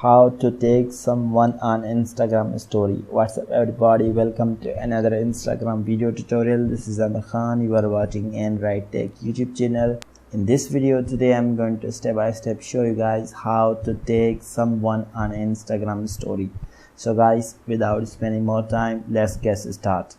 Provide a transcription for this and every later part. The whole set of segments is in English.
How to take someone on Instagram story. What's up everybody, welcome to another Instagram video tutorial. This is Amir Khan. You are watching Android Tech YouTube channel. In this video today I'm going to step by step show you guys how to take someone on Instagram story. So guys, without spending more time, let's get started.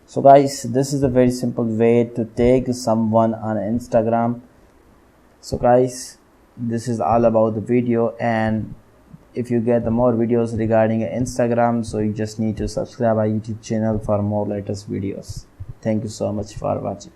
So guys, this is a very simple way to take someone on Instagram. So guys, this is all about the video, and if you get the more videos regarding Instagram, so you just need to subscribe our YouTube channel for more latest videos. Thank you so much for watching.